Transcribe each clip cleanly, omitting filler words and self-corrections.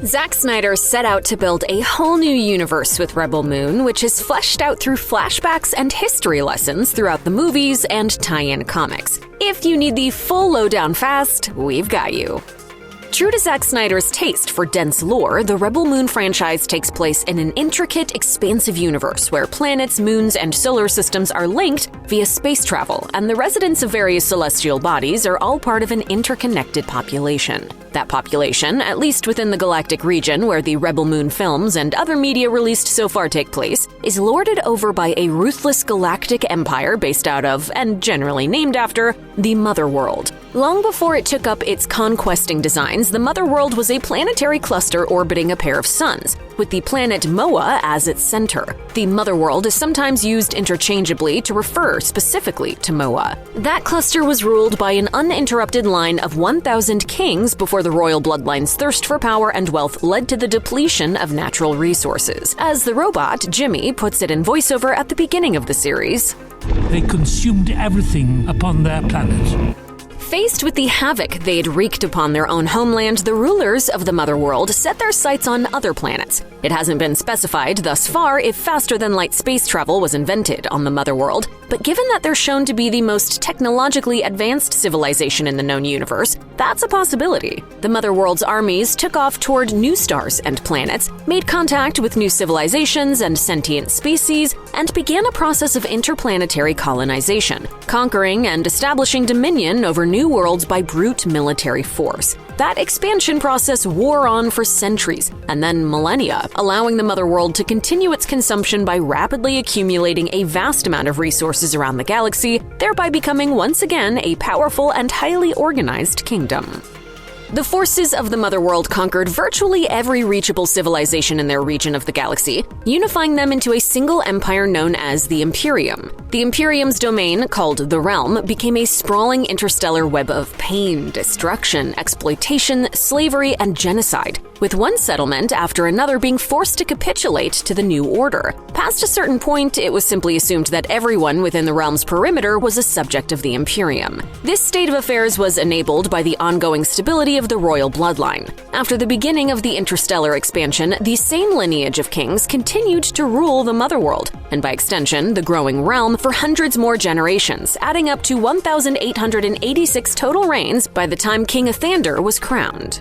Zack Snyder set out to build a whole new universe with Rebel Moon, which is fleshed out through flashbacks and history lessons throughout the movies and tie-in comics. If you need the full lowdown fast, we've got you. True to Zack Snyder's taste for dense lore, the Rebel Moon franchise takes place in an intricate, expansive universe where planets, moons, and solar systems are linked via space travel, and the residents of various celestial bodies are all part of an interconnected population. That population, at least within the galactic region where the Rebel Moon films and other media released so far take place, is lorded over by a ruthless galactic empire based out of, and generally named after, the Motherworld. Long before it took up its conquesting designs, the Motherworld was a planetary cluster orbiting a pair of suns, with the planet Moa as its center. The Motherworld is sometimes used interchangeably to refer specifically to Moa. That cluster was ruled by an uninterrupted line of 1,000 kings before the royal bloodline's thirst for power and wealth led to the depletion of natural resources. As the robot, Jimmy, puts it in voiceover at the beginning of the series, "They consumed everything upon their planet." Faced with the havoc they'd wreaked upon their own homeland, the rulers of the Motherworld set their sights on other planets. It hasn't been specified thus far if faster-than-light space travel was invented on the Motherworld, but given that they're shown to be the most technologically advanced civilization in the known universe, that's a possibility. The Motherworld's armies took off toward new stars and planets, made contact with new civilizations and sentient species, and began a process of interplanetary colonization, conquering and establishing dominion over new worlds by brute military force. That expansion process wore on for centuries, and then millennia, allowing the Motherworld to continue its consumption by rapidly accumulating a vast amount of resources around the galaxy, thereby becoming once again a powerful and highly organized kingdom. The forces of the Motherworld conquered virtually every reachable civilization in their region of the galaxy, unifying them into a single empire known as the Imperium. The Imperium's domain, called the Realm, became a sprawling interstellar web of pain, destruction, exploitation, slavery, and genocide, with one settlement after another being forced to capitulate to the new order. Past a certain point, it was simply assumed that everyone within the Realm's perimeter was a subject of the Imperium. This state of affairs was enabled by the ongoing stability of the royal bloodline. After the beginning of the interstellar expansion, the same lineage of kings continued to rule the Motherworld, and by extension, the growing realm, for hundreds more generations, adding up to 1,886 total reigns by the time King Athander was crowned.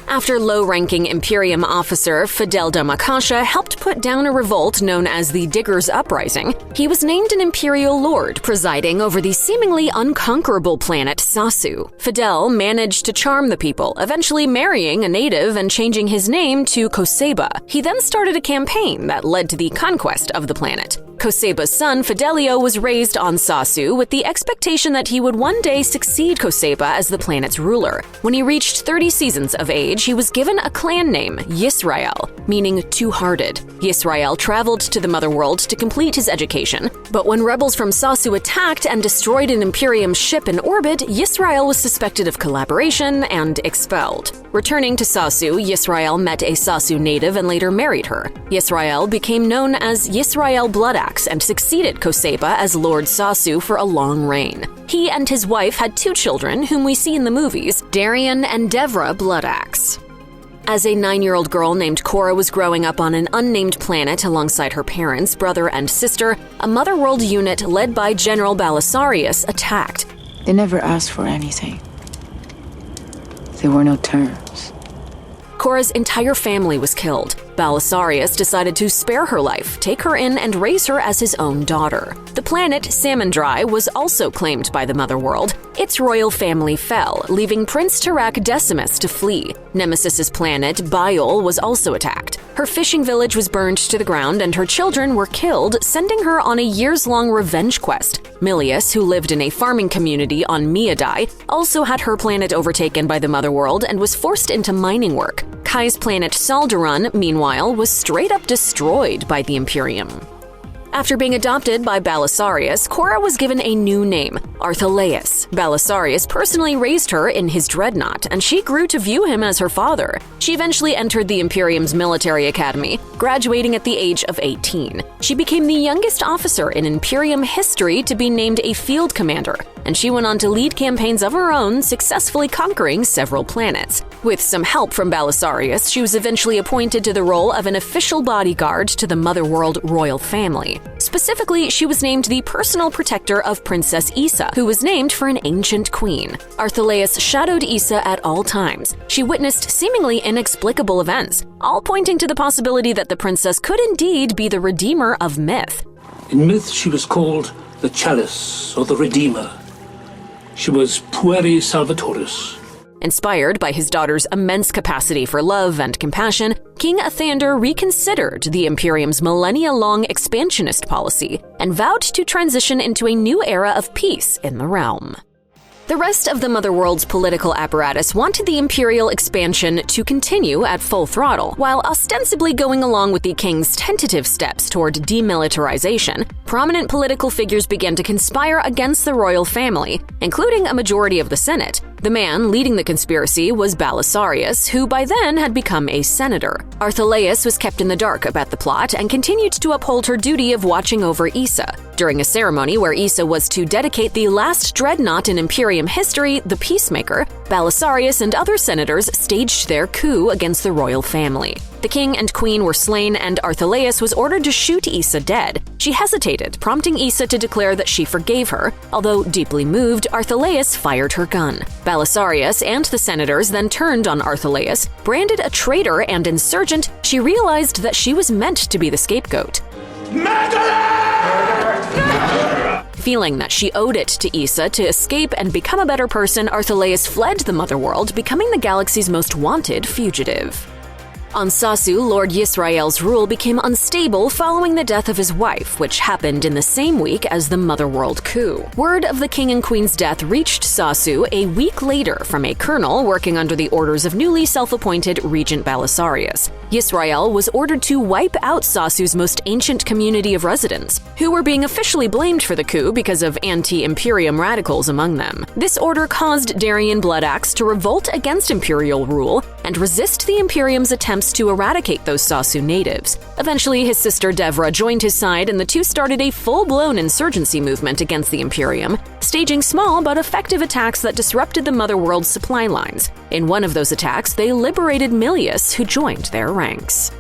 After low-ranking Imperium officer Fidel Damakasha helped put down a revolt known as the Diggers' Uprising, he was named an Imperial Lord, presiding over the seemingly unconquerable planet Sasu. Fidel managed to charm the people, eventually marrying a native and changing his name to Koseba. He then started a campaign that led to the conquest of the planet. Koseba's son, Fidelio, was raised on Sasu with the expectation that he would one day succeed Koseba as the planet's ruler. When he reached 30 seasons of age, he was given a clan name, Yisrael, meaning two-hearted. Yisrael traveled to the Motherworld to complete his education, but when rebels from Sasu attacked and destroyed an Imperium ship in orbit, Yisrael was suspected of collaboration and expelled. Returning to Sasu, Yisrael met a Sasu native and later married her. Yisrael became known as Yisrael Bloodaxe and succeeded Koseba as Lord Sasu for a long reign. He and his wife had two children, whom we see in the movies, Darrian and Devra Bloodaxe. As a 9-year-old girl named Kora was growing up on an unnamed planet alongside her parents, brother, and sister, a Motherworld unit led by General Balisarius attacked. They never asked for anything. There were no terms. Kora's entire family was killed. Balisarius decided to spare her life, take her in, and raise her as his own daughter. The planet, Salmondrai, was also claimed by the Motherworld. Its royal family fell, leaving Prince Tarak Decimus to flee. Nemesis's planet, Biol, was also attacked. Her fishing village was burned to the ground and her children were killed, sending her on a years-long revenge quest. Milius, who lived in a farming community on Miadai, also had her planet overtaken by the Motherworld and was forced into mining work. Kai's planet Saldaran, meanwhile, was straight-up destroyed by the Imperium. After being adopted by Balisarius, Kora was given a new name, Arthalaeus. Balisarius personally raised her in his dreadnought, and she grew to view him as her father. She eventually entered the Imperium's military academy, graduating at the age of 18. She became the youngest officer in Imperium history to be named a field commander, and she went on to lead campaigns of her own, successfully conquering several planets. With some help from Balisarius, she was eventually appointed to the role of an official bodyguard to the Motherworld royal family. Specifically, she was named the personal protector of Princess Issa, who was named for an ancient queen. Arthelaus shadowed Issa at all times. She witnessed seemingly inexplicable events, all pointing to the possibility that the princess could indeed be the redeemer of myth. In myth, she was called the Chalice, or the Redeemer. She was Pueri Salvatoris. Inspired by his daughter's immense capacity for love and compassion, King Athander reconsidered the Imperium's millennia-long expansionist policy and vowed to transition into a new era of peace in the realm. The rest of the Motherworld's political apparatus wanted the imperial expansion to continue at full throttle, while ostensibly going along with the king's tentative steps toward demilitarization. Prominent political figures began to conspire against the royal family, including a majority of the Senate. The man leading the conspiracy was Balisarius, who by then had become a senator. Arthelaus was kept in the dark about the plot and continued to uphold her duty of watching over Issa. During a ceremony where Issa was to dedicate the last dreadnought in Imperium history, the Peacemaker, Balisarius and other senators staged their coup against the royal family. The king and queen were slain, and Arthelaus was ordered to shoot Issa dead. She hesitated, prompting Issa to declare that she forgave her. Although deeply moved, Arthelaus fired her gun. Balisarius and the senators then turned on Arthelaus. Branded a traitor and insurgent, she realized that she was meant to be the scapegoat. Feeling that she owed it to Issa to escape and become a better person, Arthelaus fled the Motherworld, becoming the galaxy's most wanted fugitive. On Sasu, Lord Yisrael's rule became unstable following the death of his wife, which happened in the same week as the Motherworld coup. Word of the king and queen's death reached Sasu a week later from a colonel working under the orders of newly self-appointed Regent Balisarius. Yisrael was ordered to wipe out Sasu's most ancient community of residents, who were being officially blamed for the coup because of anti-Imperium radicals among them. This order caused Darrian Bloodaxe to revolt against imperial rule and resist the Imperium's attempts to eradicate those Sasu natives. Eventually, his sister Devra joined his side, and the two started a full-blown insurgency movement against the Imperium, staging small but effective attacks that disrupted the Motherworld's supply lines. In one of those attacks, they liberated Milius, who joined their ranks.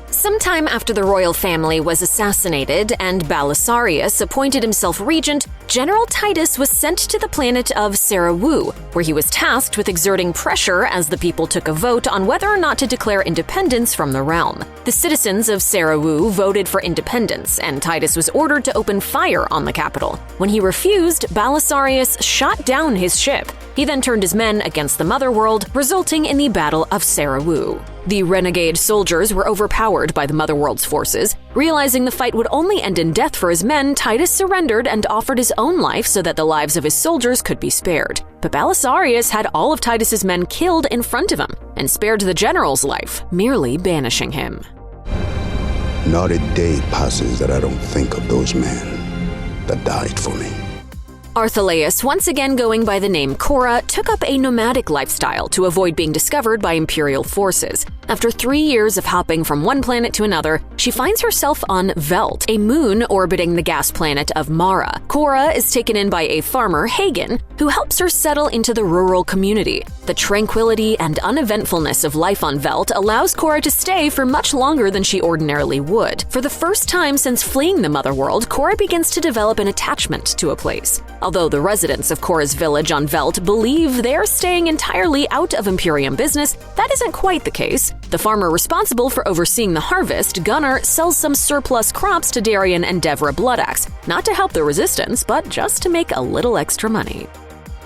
Sometime after the royal family was assassinated and Balisarius appointed himself regent, General Titus was sent to the planet of Sarawu, where he was tasked with exerting pressure as the people took a vote on whether or not to declare independence from the realm. The citizens of Sarawu voted for independence, and Titus was ordered to open fire on the capital. When he refused, Balisarius shot down his ship. He then turned his men against the Motherworld, resulting in the Battle of Sarawu. The renegade soldiers were overpowered by the Motherworld's forces. Realizing the fight would only end in death for his men, Titus surrendered and offered his own life so that the lives of his soldiers could be spared. But Balisarius had all of Titus's men killed in front of him and spared the general's life, merely banishing him. Not a day passes that I don't think of those men that died for me. Arthelaus, once again going by the name Kora, took up a nomadic lifestyle to avoid being discovered by Imperial forces. After 3 years of hopping from one planet to another, she finds herself on Veldt, a moon orbiting the gas planet of Mara. Kora is taken in by a farmer, Hagen, who helps her settle into the rural community. The tranquility and uneventfulness of life on Veldt allows Kora to stay for much longer than she ordinarily would. For the first time since fleeing the Motherworld, Kora begins to develop an attachment to a place. Although the residents of Kora's village on Veldt believe they're staying entirely out of Imperium business, that isn't quite the case. The farmer responsible for overseeing the harvest, Gunnar, sells some surplus crops to Darrian and Devra Bloodaxe, not to help the resistance, but just to make a little extra money.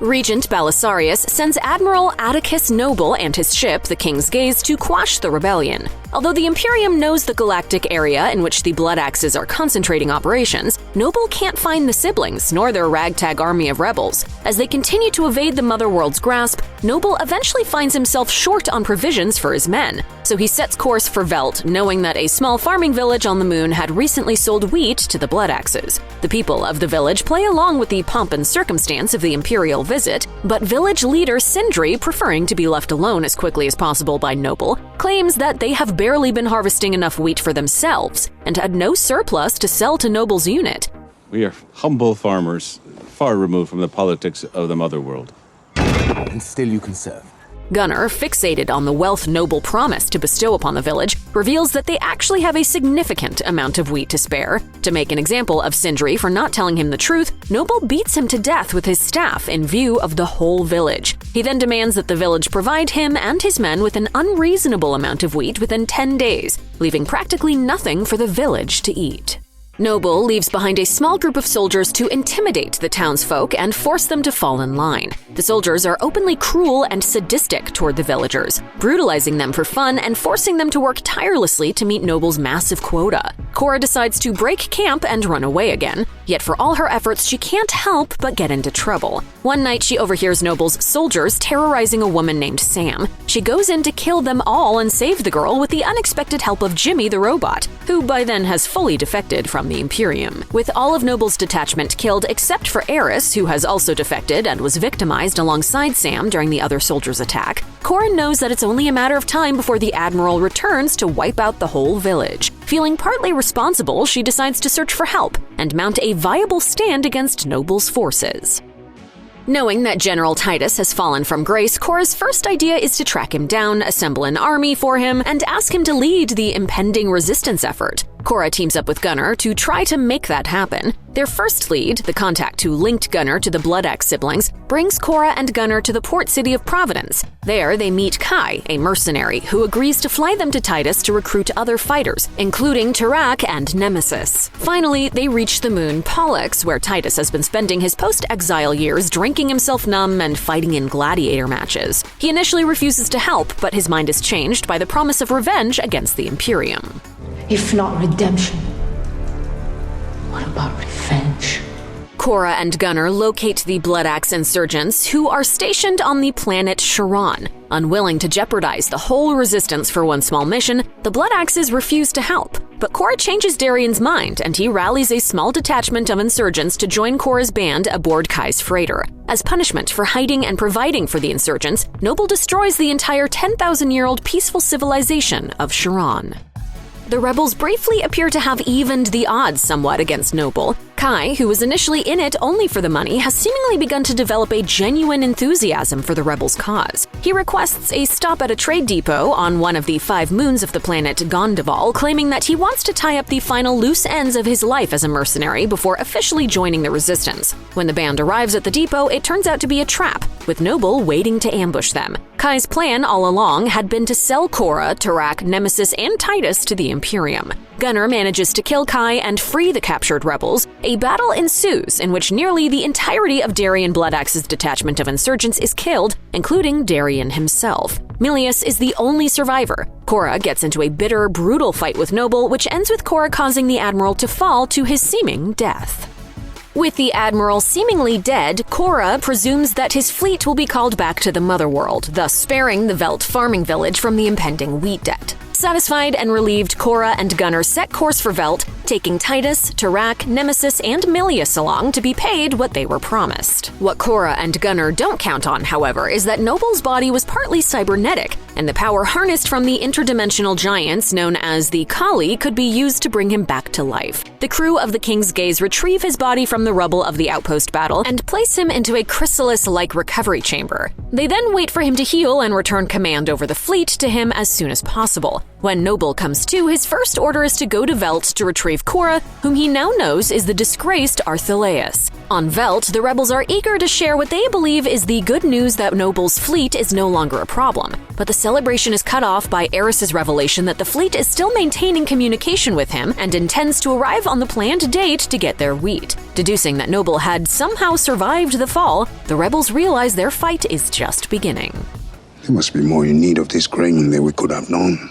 Regent Balisarius sends Admiral Atticus Noble and his ship, the King's Gaze, to quash the rebellion. Although the Imperium knows the galactic area in which the Bloodaxes are concentrating operations, Noble can't find the siblings, nor their ragtag army of rebels. As they continue to evade the Motherworld's grasp, Noble eventually finds himself short on provisions for his men, so he sets course for Veldt, knowing that a small farming village on the moon had recently sold wheat to the Bloodaxes. The people of the village play along with the pomp and circumstance of the Imperial visit, but village leader Sindri, preferring to be left alone as quickly as possible by Noble, claims that they have barely been harvesting enough wheat for themselves and had no surplus to sell to Noble's unit. We are humble farmers, far removed from the politics of the Motherworld. And still you can serve. Gunnar, fixated on the wealth Noble promised to bestow upon the village, reveals that they actually have a significant amount of wheat to spare. To make an example of Sindri for not telling him the truth, Noble beats him to death with his staff in view of the whole village. He then demands that the village provide him and his men with an unreasonable amount of wheat within 10 days, leaving practically nothing for the village to eat. Noble leaves behind a small group of soldiers to intimidate the townsfolk and force them to fall in line. The soldiers are openly cruel and sadistic toward the villagers, brutalizing them for fun and forcing them to work tirelessly to meet Noble's massive quota. Kora decides to break camp and run away again, yet for all her efforts she can't help but get into trouble. One night she overhears Noble's soldiers terrorizing a woman named Sam. She goes in to kill them all and save the girl with the unexpected help of Jimmy the robot, who by then has fully defected from the Imperium. With all of Noble's detachment killed except for Eris, who has also defected and was victimized alongside Sam during the other soldiers' attack, Kora knows that it's only a matter of time before the Admiral returns to wipe out the whole village. Feeling partly responsible, she decides to search for help and mount a viable stand against Noble's forces. Knowing that General Titus has fallen from grace, Kora's first idea is to track him down, assemble an army for him, and ask him to lead the impending resistance effort. Kora teams up with Gunnar to try to make that happen. Their first lead, the contact who linked Gunnar to the Bloodaxe siblings, brings Kora and Gunnar to the port city of Providence. There, they meet Kai, a mercenary, who agrees to fly them to Titus to recruit other fighters, including Tarak and Nemesis. Finally, they reach the moon Pollux, where Titus has been spending his post-exile years drinking himself numb and fighting in gladiator matches. He initially refuses to help, but his mind is changed by the promise of revenge against the Imperium. If not redemption, what about revenge? Kora and Gunnar locate the Bloodaxe insurgents, who are stationed on the planet Charon. Unwilling to jeopardize the whole resistance for one small mission, the Bloodaxes refuse to help. But Kora changes Darrian's mind, and he rallies a small detachment of insurgents to join Kora's band aboard Kai's freighter. As punishment for hiding and providing for the insurgents, Noble destroys the entire 10,000-year-old peaceful civilization of Charon. The rebels briefly appear to have evened the odds somewhat against Noble. Kai, who was initially in it only for the money, has seemingly begun to develop a genuine enthusiasm for the rebels' cause. He requests a stop at a trade depot on one of the 5 moons of the planet Gondival, claiming that he wants to tie up the final loose ends of his life as a mercenary before officially joining the resistance. When the band arrives at the depot, it turns out to be a trap, with Noble waiting to ambush them. Kai's plan all along had been to sell Kora, Tarak, Nemesis, and Titus to the Imperium. Gunnar manages to kill Kai and free the captured rebels. A battle ensues in which nearly the entirety of Darrian Bloodaxe's detachment of insurgents is killed, including Darrian himself. Milius is the only survivor. Kora gets into a bitter, brutal fight with Noble, which ends with Kora causing the Admiral to fall to his seeming death. With the Admiral seemingly dead, Kora presumes that his fleet will be called back to the Motherworld, thus sparing the Veldt farming village from the impending wheat debt. Satisfied and relieved, Kora and Gunnar set course for Veldt, taking Titus, Tarak, Nemesis, and Milius along to be paid what they were promised. What Kora and Gunnar don't count on, however, is that Noble's body was partly cybernetic, and the power harnessed from the interdimensional giants known as the Kali could be used to bring him back to life. The crew of the King's Gaze retrieve his body from the rubble of the outpost battle and place him into a chrysalis-like recovery chamber. They then wait for him to heal and return command over the fleet to him as soon as possible. When Noble comes to, his first order is to go to Veldt to retrieve Kora, whom he now knows is the disgraced Arthelaus. On Veldt, the rebels are eager to share what they believe is the good news that Noble's fleet is no longer a problem. But the celebration is cut off by Eris's revelation that the fleet is still maintaining communication with him and intends to arrive on the planned date to get their wheat. Deducing that Noble had somehow survived the fall, the rebels realize their fight is just beginning. There must be more in need of this grain than we could have known.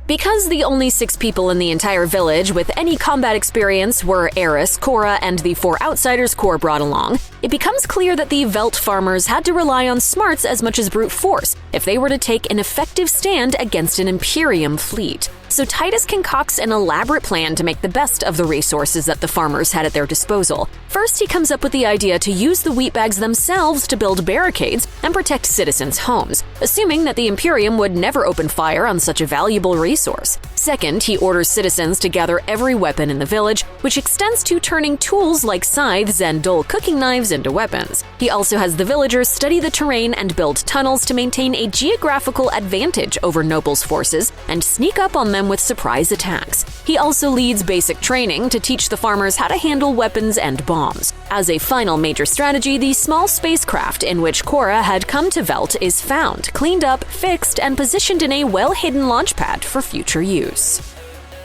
Because the only 6 people in the entire village with any combat experience were Eris, Kora, and the 4 outsiders Kora brought along, it becomes clear that the Veldt farmers had to rely on smarts as much as brute force if they were to take an effective stand against an Imperium fleet. So Titus concocts an elaborate plan to make the best of the resources that the farmers had at their disposal. First, he comes up with the idea to use the wheat bags themselves to build barricades and protect citizens' homes, assuming that the Imperium would never open fire on such a valuable resource. Second, he orders citizens to gather every weapon in the village, which extends to turning tools like scythes and dull cooking knives explosives into weapons. He also has the villagers study the terrain and build tunnels to maintain a geographical advantage over Noble's forces and sneak up on them with surprise attacks. He also leads basic training to teach the farmers how to handle weapons and bombs. As a final major strategy, the small spacecraft in which Kora had come to Veldt is found, cleaned up, fixed, and positioned in a well-hidden launch pad for future use.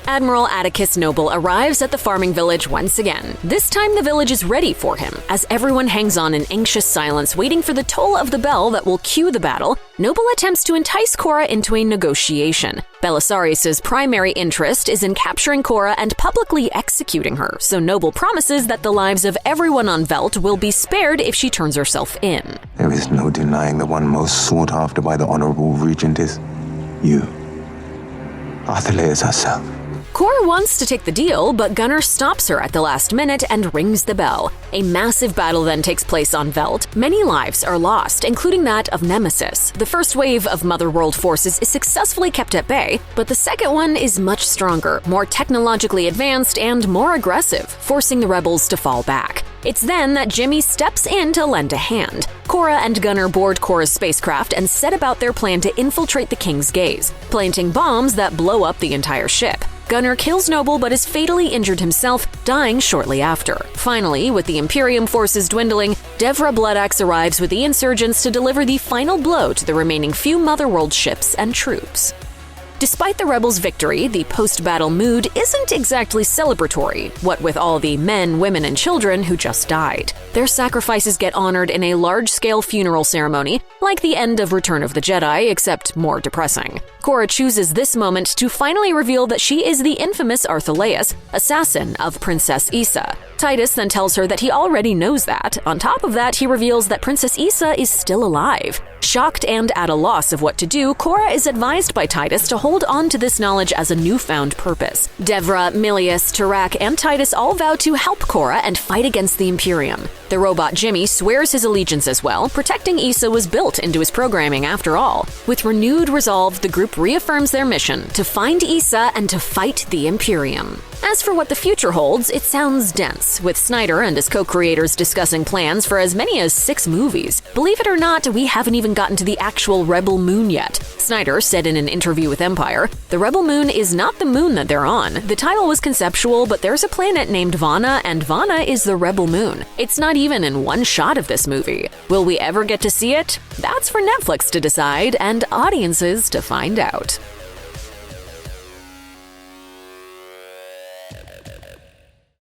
Admiral Atticus Noble arrives at the farming village once again. This time the village is ready for him. As everyone hangs on in anxious silence waiting for the toll of the bell that will cue the battle, Noble attempts to entice Kora into a negotiation. Balisarius' primary interest is in capturing Kora and publicly executing her, so Noble promises that the lives of everyone on Veldt will be spared if she turns herself in. There is no denying the one most sought after by the Honorable Regent is you, Artheleus herself. Kora wants to take the deal, but Gunnar stops her at the last minute and rings the bell. A massive battle then takes place on Veldt. Many lives are lost, including that of Nemesis. The first wave of Motherworld forces is successfully kept at bay, but the second one is much stronger, more technologically advanced, and more aggressive, forcing the rebels to fall back. It's then that Jimmy steps in to lend a hand. Kora and Gunnar board Kora's spacecraft and set about their plan to infiltrate the King's gaze, planting bombs that blow up the entire ship. Gunnar kills Noble but is fatally injured himself, dying shortly after. Finally, with the Imperium forces dwindling, Devra Bloodaxe arrives with the insurgents to deliver the final blow to the remaining few Motherworld ships and troops. Despite the rebels' victory, the post-battle mood isn't exactly celebratory, what with all the men, women, and children who just died. Their sacrifices get honored in a large-scale funeral ceremony, like the end of Return of the Jedi, except more depressing. Kora chooses this moment to finally reveal that she is the infamous Artheleus, assassin of Princess Issa. Titus then tells her that he already knows that. On top of that, he reveals that Princess Issa is still alive. Shocked and at a loss of what to do, Kora is advised by Titus to hold on to this knowledge as a newfound purpose. Devra, Milius, Tarak, and Titus all vow to help Kora and fight against the Imperium. The robot Jimmy swears his allegiance as well. Protecting Issa was built into his programming after all. With renewed resolve, the group reaffirms their mission to find Issa and to fight the Imperium. As for what the future holds, it sounds dense, with Snyder and his co-creators discussing plans for as many as 6 movies. Believe it or not, we haven't even gotten to the actual Rebel Moon yet. Snyder said in an interview with Empire, "The Rebel Moon is not the moon that they're on. The title was conceptual, but there's a planet named Vana, and Vana is the Rebel Moon. It's not even in one shot of this movie. Will we ever get to see it? That's for Netflix to decide and audiences to find out."